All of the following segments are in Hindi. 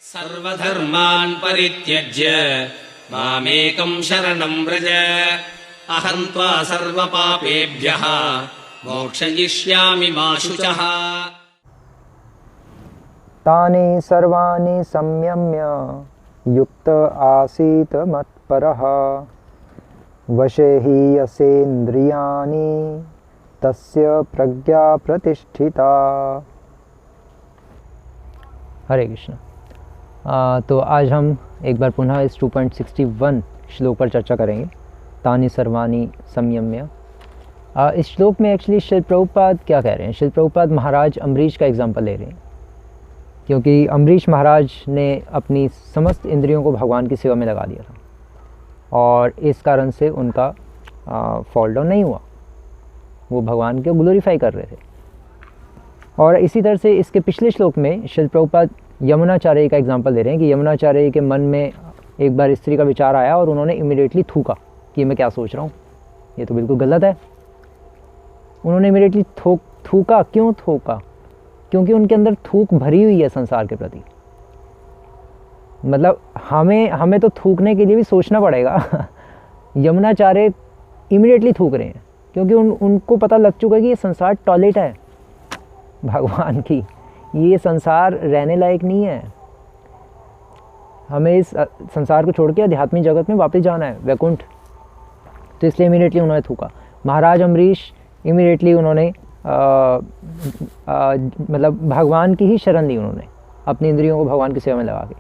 सर्वधर्मान् परित्यज्य मामेकं शरणं व्रज अहं त्वा सर्वपापेभ्यः मोक्षयिष्यामि मा शुचः। तानि सर्वाणि संयम्य युक्त आसीत् मत्परः वशे हि यसेन्द्रियाणि तस्य प्रज्ञा प्रतिष्ठिता। हरे कृष्ण। तो आज हम एक बार पुनः इस 2.61 श्लोक पर चर्चा करेंगे, तानि सर्वाणि संयम्य। इस श्लोक में एक्चुअली शिल प्रभुपाद क्या कह रहे हैं? शिल प्रभुपाद महाराज अम्बरीश का एग्जाम्पल ले रहे हैं, क्योंकि अम्बरीश महाराज ने अपनी समस्त इंद्रियों को भगवान की सेवा में लगा दिया था और इस कारण से उनका फॉल डाउन नहीं हुआ, वो भगवान को ग्लोरीफाई कर रहे थे। और इसी तरह से इसके पिछले श्लोक में शिल प्रभुपाद यमुनाचार्य का एग्जाम्पल दे रहे हैं कि यमुनाचार्य के मन में एक बार स्त्री का विचार आया और उन्होंने इमीडिएटली थूका कि मैं क्या सोच रहा हूँ, ये तो बिल्कुल गलत है। उन्होंने इमीडिएटली थूका। क्यों थूका? क्योंकि उनके अंदर थूक भरी हुई है संसार के प्रति। मतलब हमें तो थूकने के लिए भी सोचना पड़ेगा। यमुनाचार्य इमीडिएटली थूक रहे हैं क्योंकि उनको पता लग चुका है कि ये संसार टॉयलेट है भगवान की, ये संसार रहने लायक नहीं है, हमें इस संसार को छोड़ के आध्यात्मिक जगत में वापस जाना है, वैकुंठ। तो इसलिए इमीडिएटली उन्होंने थूका। महाराज अम्बरीश इमीडिएटली उन्होंने मतलब भगवान की ही शरण ली, उन्होंने अपनी इंद्रियों को भगवान की सेवा में लगा के।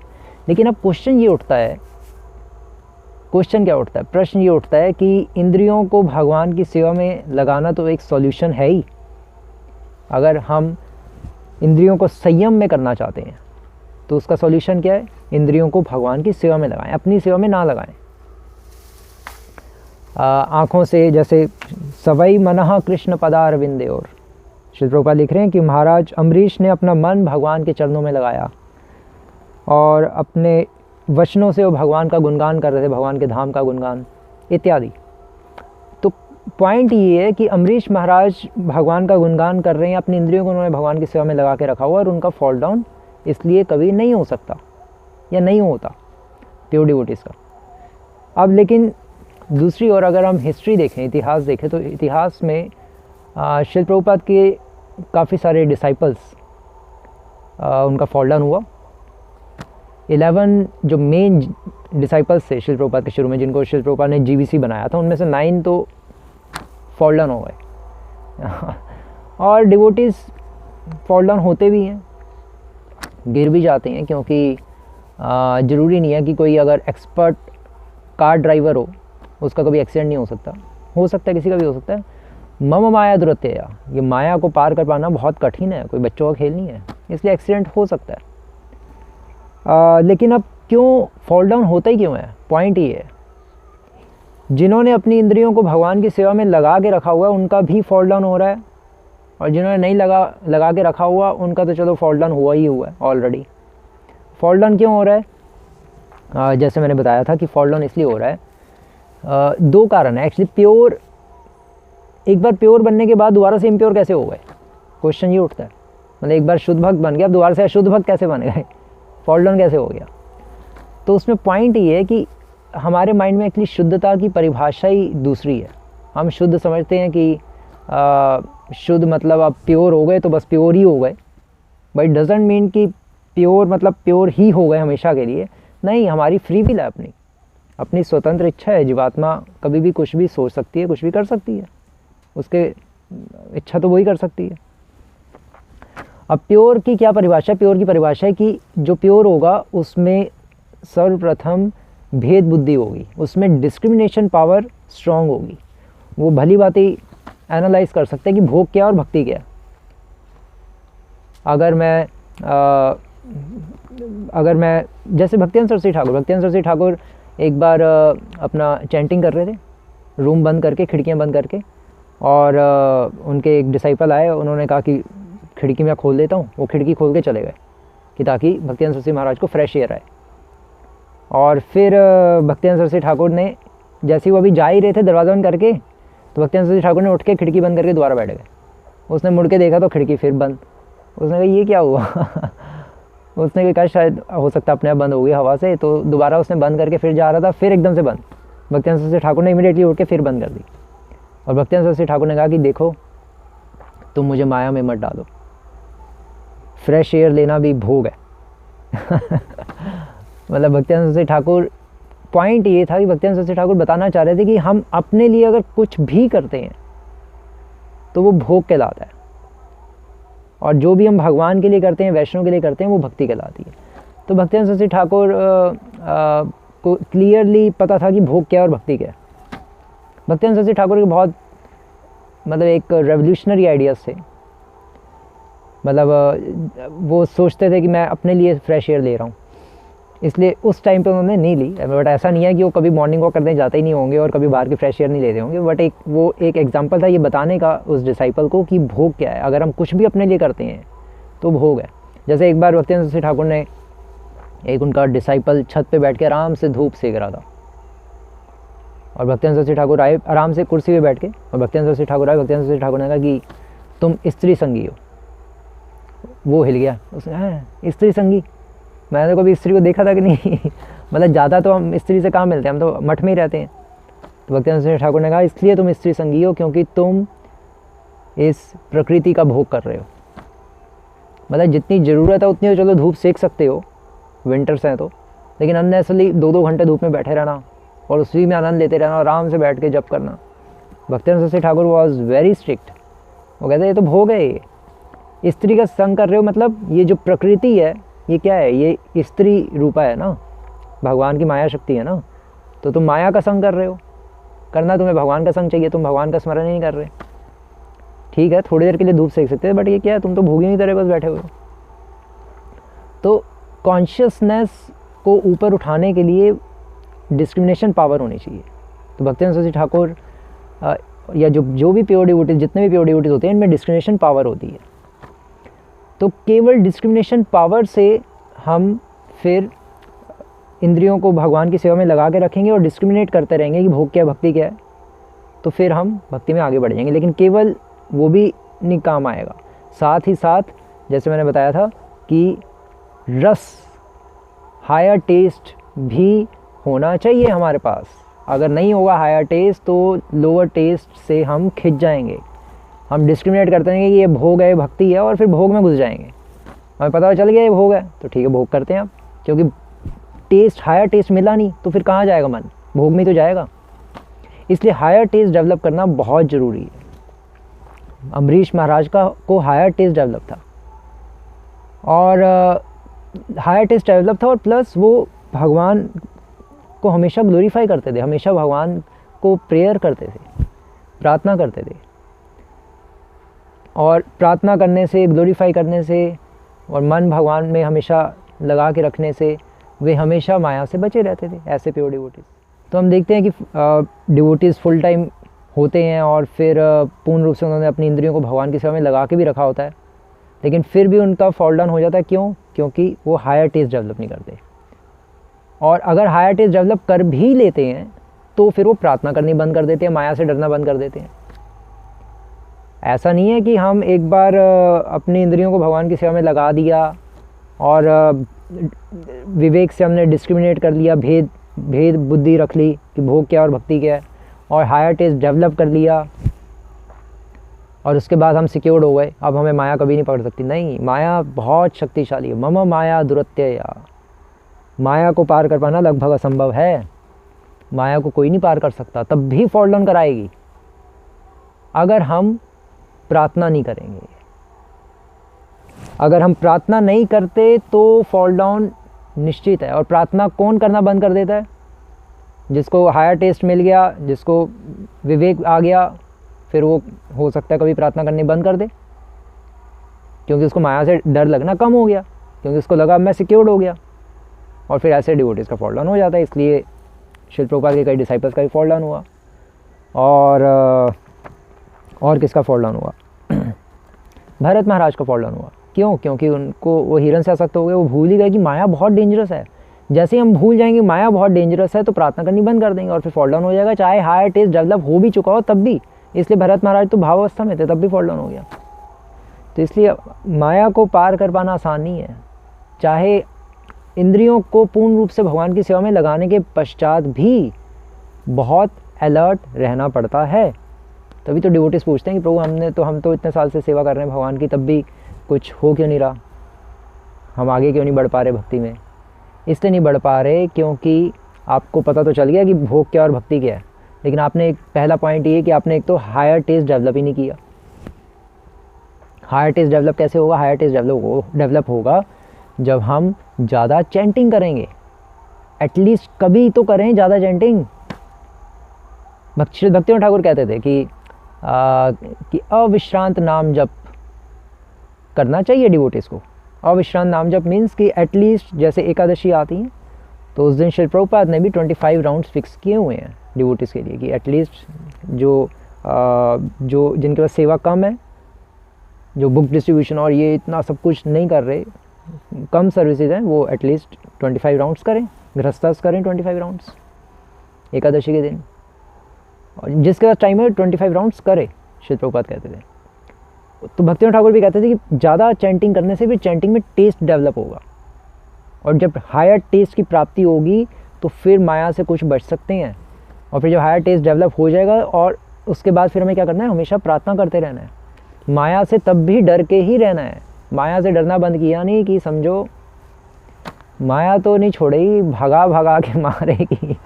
लेकिन अब क्वेश्चन ये उठता है, क्वेश्चन क्या उठता है? प्रश्न ये उठता है कि इंद्रियों को भगवान की सेवा में लगाना तो एक सॉल्यूशन है ही। अगर हम इंद्रियों को संयम में करना चाहते हैं तो उसका सॉल्यूशन क्या है? इंद्रियों को भगवान की सेवा में लगाएं, अपनी सेवा में ना लगाएं। आँखों से जैसे सवई मनः कृष्ण पदारविंदे, और श्री प्रभुपाद लिख रहे हैं कि महाराज अम्बरीश ने अपना मन भगवान के चरणों में लगाया और अपने वचनों से वो भगवान का गुणगान कर रहे थे, भगवान के धाम का गुणगान इत्यादि। तो पॉइंट ये है कि अम्बरीश महाराज भगवान का गुणगान कर रहे हैं, अपनी इंद्रियों को उन्होंने भगवान की सेवा में लगा के रखा हुआ, और उनका फॉल डाउन इसलिए कभी नहीं हो सकता या नहीं होता प्योर डिवोटीज का। अब लेकिन दूसरी ओर अगर हम हिस्ट्री देखें, इतिहास देखें, तो इतिहास में शिल प्रभुपाद के काफ़ी सारे डिसाइपल्स उनका फॉल डाउन हुआ। 11 जो मेन डिसाइपल्स थे शिल प्रभुपाद के शुरू में, जिनको शिल प्रभुपाद ने जीबीसी बनाया था, उनमें से 9 तो फॉल डाउन हो गए। और डिवोटीज फॉल डाउन होते भी हैं, गिर भी जाते हैं, क्योंकि ज़रूरी नहीं है कि कोई अगर एक्सपर्ट कार ड्राइवर हो उसका कभी एक्सीडेंट नहीं हो सकता है किसी का भी हो सकता है। मम माया दुरत्यया, ये माया को पार कर पाना बहुत कठिन है, कोई बच्चों का खेल नहीं है, इसलिए एक्सीडेंट हो सकता है। लेकिन अब क्यों फॉल डाउन होता ही क्यों है? पॉइंट ये है, जिन्होंने अपनी इंद्रियों को भगवान की सेवा में लगा के रखा हुआ है उनका भी फॉल डाउन हो रहा है, और जिन्होंने नहीं लगा के रखा हुआ उनका तो चलो फॉल डाउन हुआ ही हुआ है ऑलरेडी। फॉल डाउन क्यों हो रहा है? जैसे मैंने बताया था कि फॉल डाउन इसलिए हो रहा है, 2 कारण है एक्चुअली। प्योर, एक बार प्योर बनने के बाद दोबारा से इम्प्योर कैसे हो गए? क्वेश्चन ये उठता है। मतलब एक बार शुद्ध भक्त बन गया, अब दोबारा से अशुद्ध भक्त कैसे बन गए? फॉल डाउन कैसे हो गया? तो उसमें पॉइंट ये है कि हमारे माइंड में एक्चुअली शुद्धता की परिभाषा ही दूसरी है। हम शुद्ध समझते हैं कि शुद्ध मतलब आप प्योर हो गए तो बस प्योर ही हो गए, बट इट डजंट मीन कि प्योर मतलब प्योर ही हो गए हमेशा के लिए। नहीं, हमारी फ्री विल है, अपनी स्वतंत्र इच्छा है। जीवात्मा कभी भी कुछ भी सोच सकती है, कुछ भी कर सकती है, उसके इच्छा तो वही कर सकती है। अब प्योर की क्या परिभाषा है? प्योर की परिभाषा है कि जो प्योर होगा उसमें सर्वप्रथम भेद बुद्धि होगी, उसमें डिस्क्रिमिनेशन पावर स्ट्रांग होगी, वो भली बात ही एनालाइज कर सकते हैं कि भोग क्या और भक्ति क्या। अगर मैं जैसे भक्तिवेदांत सरस्वती ठाकुर एक बार अपना चैंटिंग कर रहे थे, रूम बंद करके, खिड़कियां बंद करके, और उनके एक डिसाइपल आए, उन्होंने कहा कि खिड़की मैं खोल देता हूँ। वो खिड़की खोल के चले गए कि ताकि भक्तिवेदांत सरस्वती महाराज को फ्रेश एयर आए। और फिर भक्तिवेदांत सरस्वती ठाकुर ने, जैसे ही वो अभी जा ही रहे थे दरवाज़ा बंद करके, तो भक्तिवेदांत सरस्वती ठाकुर ने उठ के खिड़की बंद करके दोबारा बैठ गए। उसने मुड़ के देखा तो खिड़की फिर बंद। उसने कहा ये क्या हुआ? उसने भी कहा शायद हो सकता है अपने आप बंद हो गई हवा से, तो दोबारा उसने बंद करके फिर जा रहा था, फिर एकदम से बंद। भक्तियानंद सरस्वती ठाकुर ने इमीडिएटली उठ के फिर बंद कर दी। और भक्तियानंद सरस्वती ठाकुर ने कहा कि देखो तुम मुझे माया में मत डालो, फ्रेश एयर लेना भी भोग है। मतलब भक्तियानंद सरस्वती ठाकुर, पॉइंट ये था कि भक्तियानंद सरस्वती ठाकुर बताना चाह रहे थे कि हम अपने लिए अगर कुछ भी करते हैं तो वो भोग कहलाता है, और जो भी हम भगवान के लिए करते हैं, वैष्णव के लिए करते हैं, वो भक्ति कहलाती है। तो भक्तियानंद सरस्वती ठाकुर को क्लियरली पता था कि भोग क्या है और भक्ति क्या है। भक्तियानंद सरस्वती ठाकुर के बहुत मतलब एक रेवोल्यूशनरी आइडियाज़ थे। मतलब वो सोचते थे कि मैं अपने लिए फ्रेश एयर ले रहा हूँ, इसलिए उस टाइम पे उन्होंने नहीं ली। बट ऐसा नहीं है कि वो कभी मॉर्निंग वॉक करने जाते ही नहीं होंगे और कभी बाहर की फ्रेश एयर नहीं लेते होंगे, बट वो एक एग्जांपल था ये बताने का उस डिसाइपल को कि भोग क्या है। अगर हम कुछ भी अपने लिए करते हैं तो भोग है। जैसे एक बार भक्तियानंद सरस्वती ठाकुर ने, एक उनका डिसाइपल छत पे बैठ के आराम से धूप सेक रहा था, और भक्तियानंद सरस्वती ठाकुर आए आराम से कुर्सी पे बैठ के, और भक्तियानंद सरस्वती ठाकुर आए। भक्तियानंद सरस्वती ठाकुर ने कहा कि तुम स्त्री संगी हो। वो हिल गया, उसने कहा स्त्री संगी, मैंने तो कभी स्त्री को देखा था कि नहीं। मतलब ज़्यादा तो हम स्त्री से कहाँ मिलते हैं, हम तो मठ में ही रहते हैं। तो भक्तियानंद सरस्वती ठाकुर ने कहा इसलिए तुम स्त्री संगी हो क्योंकि तुम इस प्रकृति का भोग कर रहे हो। मतलब जितनी ज़रूरत है उतनी तो चलो धूप सेक सकते हो, विंटर्स हैं तो, लेकिन अननेसेसरली 2-2 घंटे धूप में बैठे रहना और उसी में आनंद लेते रहना, आराम से बैठ के जप करना। Bhaktiyananda Saraswati Thakur was very strict. वो कहते ये तो भोग है, ये स्त्री का संग कर रहे हो, मतलब ये जो प्रकृति है ये क्या है, ये स्त्री रूपा है ना, भगवान की माया शक्ति है ना, तो तुम माया का संग कर रहे हो। करना तुम्हें भगवान का संग चाहिए, तुम भगवान का स्मरण ही नहीं कर रहे। ठीक है थोड़ी देर के लिए धूप सेक सकते हैं, बट ये क्या है, तुम तो भोगी नहीं तरह बस बैठे हुए हो। तो कॉन्शियसनेस को ऊपर उठाने के लिए डिस्क्रिमिनेशन पावर होनी चाहिए। तो भक्तियानंद सरस्वती ठाकुर या जो भी प्योर डिवोटीज, जितने भी प्योर डिवोटीज होते हैं, इनमें डिस्क्रिमिनेशन पावर होती है। तो केवल डिस्क्रिमिनेशन पावर से हम फिर इंद्रियों को भगवान की सेवा में लगा के रखेंगे और डिस्क्रिमिनेट करते रहेंगे कि भोग क्या है, भक्ति क्या है, तो फिर हम भक्ति में आगे बढ़ जाएंगे। लेकिन केवल वो भी नहीं काम आएगा। साथ ही साथ जैसे मैंने बताया था कि रस, हायर टेस्ट भी होना चाहिए हमारे पास। अगर नहीं होगा हायर टेस्ट तो लोअर टेस्ट से हम खिंच जाएंगे। हम डिस्क्रिमिनेट करते रहेंगे कि ये भोग है, भक्ति है, और फिर भोग में घुस जाएंगे। हमें पता चल गया ये भोग है तो ठीक है भोग करते हैं अब, क्योंकि टेस्ट, हायर टेस्ट मिला नहीं तो फिर कहाँ जाएगा मन, भोग में तो जाएगा। इसलिए हायर टेस्ट डेवलप करना बहुत ज़रूरी है। अम्बरीश महाराज को हायर टेस्ट डेवलप था, और हायर टेस्ट डेवलप था, और प्लस वो भगवान को हमेशा ग्लोरीफाई करते थे, हमेशा भगवान को प्रेयर करते थे, प्रार्थना करते थे। और प्रार्थना करने से, ग्लोरीफाई करने से और मन भगवान में हमेशा लगा के रखने से वे हमेशा माया से बचे रहते थे, ऐसे प्योर डिवोटीज। तो हम देखते हैं कि डिवोटीज़ फुल टाइम होते हैं और फिर पूर्ण रूप से उन्होंने अपनी इंद्रियों को भगवान की सेवा में लगा के भी रखा होता है, लेकिन फिर भी उनका फॉल डाउन हो जाता है। क्यों? क्योंकि वो हायर टेस्ट डेवलप नहीं करते। और अगर हायर टेस्ट डेवलप कर भी लेते हैं तो फिर वो प्रार्थना करनी बंद कर देते हैं, माया से डरना बंद कर देते हैं। ऐसा नहीं है कि हम एक बार अपनी इंद्रियों को भगवान की सेवा में लगा दिया और विवेक से हमने डिस्क्रिमिनेट कर लिया, भेद बुद्धि रख ली कि भोग क्या और भक्ति क्या है, और हायर टेस्ट डेवलप कर लिया और उसके बाद हम सिक्योर्ड हो गए, अब हमें माया कभी नहीं पकड़ सकती। नहीं, माया बहुत शक्तिशाली है। मम माया दुरत्यया, माया को पार कर पाना लगभग असंभव है। माया को कोई नहीं पार कर सकता, तब भी फॉल डाउन कराएगी अगर हम प्रार्थना नहीं करेंगे। अगर हम प्रार्थना नहीं करते तो फॉल डाउन निश्चित है। और प्रार्थना कौन करना बंद कर देता है? जिसको हायर टेस्ट मिल गया, जिसको विवेक आ गया, फिर वो हो सकता है कभी प्रार्थना करनी बंद कर दे, क्योंकि उसको माया से डर लगना कम हो गया, क्योंकि उसको लगा मैं सिक्योर्ड हो गया। और फिर ऐसे डिवोटीज़ का फॉल डाउन हो जाता है। इसलिए श्रील प्रभुपाद के कई डिसाइपल्स का भी फॉल डाउन हुआ। और किसका फॉल डाउन हुआ? भरत महाराज का फॉल डाउन हुआ। क्यों? क्योंकि उनको वो हिरन से आसक्त हो गए, वो भूल ही गए कि माया बहुत डेंजरस है। जैसे ही हम भूल जाएंगे माया बहुत डेंजरस है तो प्रार्थना करनी बंद कर देंगे और फिर फॉल डाउन हो जाएगा, चाहे हायर टेस्ट डेवलप हो भी चुका हो तब भी। इसलिए भरत महाराज तो भावावस्था में थे तब भी फॉल डाउन हो गया। तो इसलिए माया को पार कर पाना आसान नहीं है। चाहे इंद्रियों को पूर्ण रूप से भगवान की सेवा में लगाने के पश्चात भी बहुत अलर्ट रहना पड़ता है। तभी तो डिवोटीज पूछते हैं कि प्रभु हम तो इतने साल से सेवा कर रहे हैं भगवान की, तब भी कुछ हो क्यों नहीं रहा, हम आगे क्यों नहीं बढ़ पा रहे भक्ति में। इसलिए नहीं बढ़ पा रहे क्योंकि आपको पता तो चल गया कि भोग क्या और भक्ति क्या है, लेकिन आपने एक पहला पॉइंट ये कि आपने एक तो हायर टेस्ट डेवलप ही नहीं किया। हायर टेस्ट डेवलप कैसे होगा? हायर टेस्ट डेवलप होगा जब हम ज़्यादा चैंटिंग करेंगे। एटलीस्ट कभी तो करें ज़्यादा चैंटिंग। भक्तिनाथ ठाकुर कहते थे कि अविश्रांत नाम जप करना चाहिए डिवोटीज़ को। अविश्रांत नाम जप मीन्स कि एटलीस्ट जैसे एकादशी आती है तो उस दिन श्री प्रभुपाद ने भी 25 राउंड्स फिक्स किए हुए हैं डिवोटीज़ के लिए कि एटलीस्ट जो जिनके पास सेवा कम है, जो बुक डिस्ट्रीब्यूशन और ये इतना सब कुछ नहीं कर रहे, कम सर्विसेज हैं, वो एटलीस्ट 25 राउंड्स करें, गृहस्थास करें 25 राउंड्स एकादशी के दिन। और जिसके पास टाइम है 25 राउंड्स करे, श्री प्रभुपाद कहते थे। तो भक्तिनाथ ठाकुर भी कहते थे कि ज़्यादा चैंटिंग करने से भी चैंटिंग में टेस्ट डेवलप होगा, और जब हायर टेस्ट की प्राप्ति होगी तो फिर माया से कुछ बच सकते हैं। और फिर जब हायर टेस्ट डेवलप हो जाएगा और उसके बाद फिर हमें क्या करना है? हमेशा प्रार्थना करते रहना है। माया से तब भी डर के ही रहना है। माया से डरना बंद किया नहीं कि समझो माया तो नहीं छोड़ेगी, भगा भगा के मारेगी।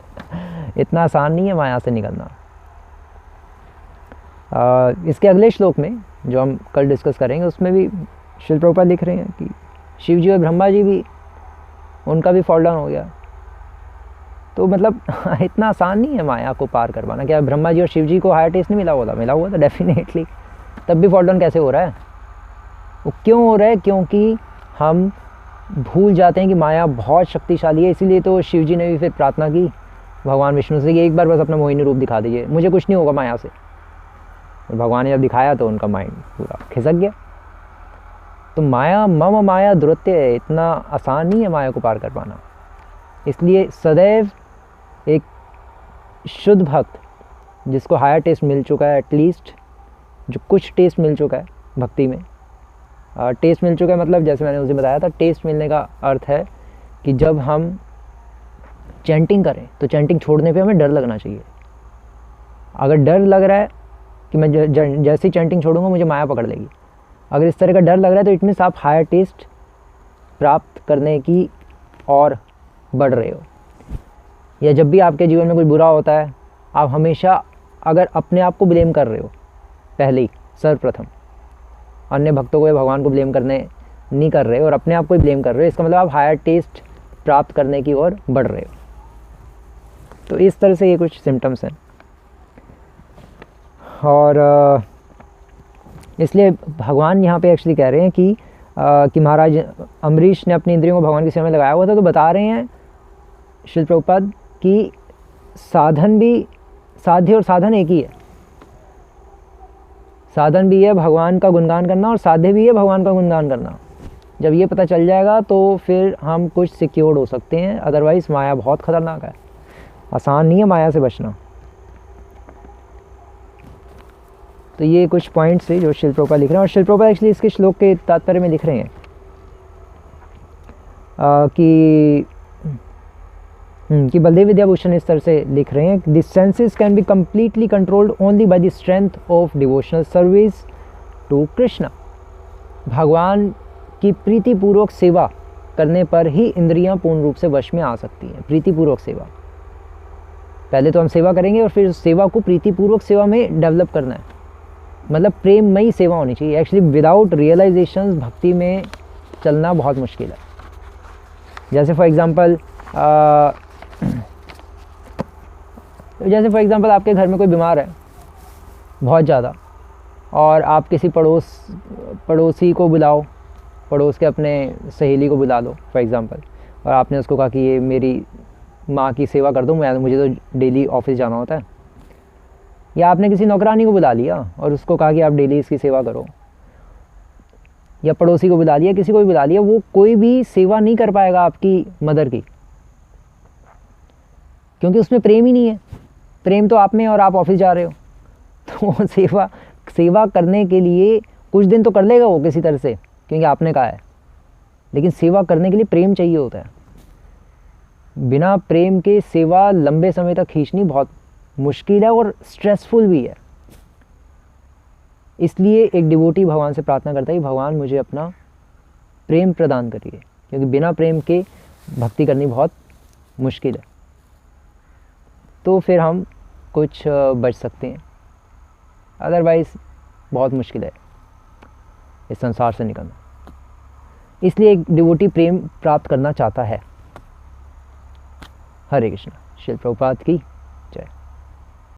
इतना आसान नहीं है माया से निकलना। इसके अगले श्लोक में जो हम कल डिस्कस करेंगे उसमें भी श्रील प्रभुपाद लिख रहे हैं कि शिव जी और ब्रह्मा जी भी, उनका भी फॉल डाउन हो गया। तो मतलब इतना आसान नहीं है माया को पार करवाना। क्या ब्रह्मा जी और शिव जी को हायर टेस्ट नहीं मिला हुआ था डेफिनेटली, तब भी फॉल डाउन कैसे हो रहा है? वो क्यों हो रहा है? क्योंकि हम भूल जाते हैं कि माया बहुत शक्तिशाली है। इसीलिए तो शिव जी ने भी फिर प्रार्थना की भगवान विष्णु से कि एक बार बस अपना मोहिनी रूप दिखा दीजिए, मुझे कुछ नहीं होगा माया से। और भगवान ने जब दिखाया तो उनका माइंड पूरा खिसक गया। तो माया मम माया दुरत्य है, इतना आसान नहीं है माया को पार कर पाना। इसलिए सदैव एक शुद्ध भक्त जिसको हायर टेस्ट मिल चुका है, एटलीस्ट जो कुछ टेस्ट मिल चुका है भक्ति में, टेस्ट मिल चुका है मतलब जैसे मैंने उसे बताया था, टेस्ट मिलने का अर्थ है कि जब हम चैंटिंग करें तो चैंटिंग छोड़ने पे हमें डर लगना चाहिए। अगर डर लग रहा है कि मैं जैसे ही चैंटिंग छोड़ूंगा मुझे माया पकड़ लेगी, अगर इस तरह का डर लग रहा है तो इट मीन्स आप हायर टेस्ट प्राप्त करने की और बढ़ रहे हो। या जब भी आपके जीवन में कुछ बुरा होता है, आप हमेशा अगर अपने आप को ब्लेम कर रहे हो, पहले ही सर्वप्रथम अन्य भक्तों को या भगवान को ब्लेम करने नहीं कर रहे हो और अपने आप को ही ब्लेम कर रहे हो, इसका मतलब आप हायर टेस्ट प्राप्त करने की ओर बढ़ रहे हो। तो इस तरह से ये कुछ सिम्टम्स हैं। और इसलिए भगवान यहाँ पे एक्चुअली कह रहे हैं कि महाराज अम्बरीश ने अपनी इंद्रियों को भगवान की सेवा में लगाया हुआ था। तो बता रहे हैं श्रील प्रभुपाद कि साधन भी, साध्य और साधन एक ही है। साधन भी है भगवान का गुणगान करना और साध्य भी है भगवान का गुणगान करना। जब ये पता चल जाएगा तो फिर हम कुछ सिक्योर्ड हो सकते हैं। अदरवाइज़ माया बहुत ख़तरनाक है, आसान नहीं है माया से बचना। तो ये कुछ पॉइंट्स है जो श्रील प्रभुपाद लिख रहे हैं। और श्रील प्रभुपाद एक्चुअली इसके श्लोक के तात्पर्य में लिख रहे हैं कि बलदेव विद्याभूषण इस तरह से लिख रहे हैं, this senses can be completely controlled only by the strength of devotional service to Krishna. भगवान की प्रीतिपूर्वक सेवा करने पर ही इंद्रियां पूर्ण रूप से वश में आ सकती हैं। प्रीतिपूर्वक सेवा, पहले तो हम सेवा करेंगे और फिर उस सेवा को प्रीतिपूर्वक सेवा में डेवलप करना है। मतलब प्रेममयी सेवा होनी चाहिए। एक्चुअली विदाउट रियलाइजेशन भक्ति में चलना बहुत मुश्किल है। जैसे फॉर एग्ज़ाम्पल आपके घर में कोई बीमार है बहुत ज़्यादा, और आप किसी पड़ोसी को बुलाओ, पड़ोस के अपने सहेली को बुला लो फॉर एग्ज़ाम्पल, और आपने उसको कहा कि ये मेरी माँ की सेवा कर दो, मुझे तो डेली ऑफिस जाना होता है। या आपने किसी नौकरानी को बुला लिया और उसको कहा कि आप डेली इसकी सेवा करो, या पड़ोसी को बुला लिया, किसी को भी बुला लिया, वो कोई भी सेवा नहीं कर पाएगा आपकी मदर की, क्योंकि उसमें प्रेम ही नहीं है। प्रेम तो आप में, और आप ऑफिस जा रहे हो। तो सेवा करने के लिए कुछ दिन तो कर लेगा वो किसी तरह से, क्योंकि आपने कहा है, लेकिन सेवा करने के लिए प्रेम चाहिए होता है। बिना प्रेम के सेवा लंबे समय तक खींचनी बहुत मुश्किल है और स्ट्रेसफुल भी है। इसलिए एक डिवोटी भगवान से प्रार्थना करता है कि भगवान मुझे अपना प्रेम प्रदान करिए, क्योंकि बिना प्रेम के भक्ति करनी बहुत मुश्किल है। तो फिर हम कुछ बच सकते हैं, अदरवाइज़ बहुत मुश्किल है इस संसार से निकलना। इसलिए एक डिवोटी प्रेम प्राप्त करना चाहता है। हरे कृष्णा। श्रील प्रभुपाद की जय।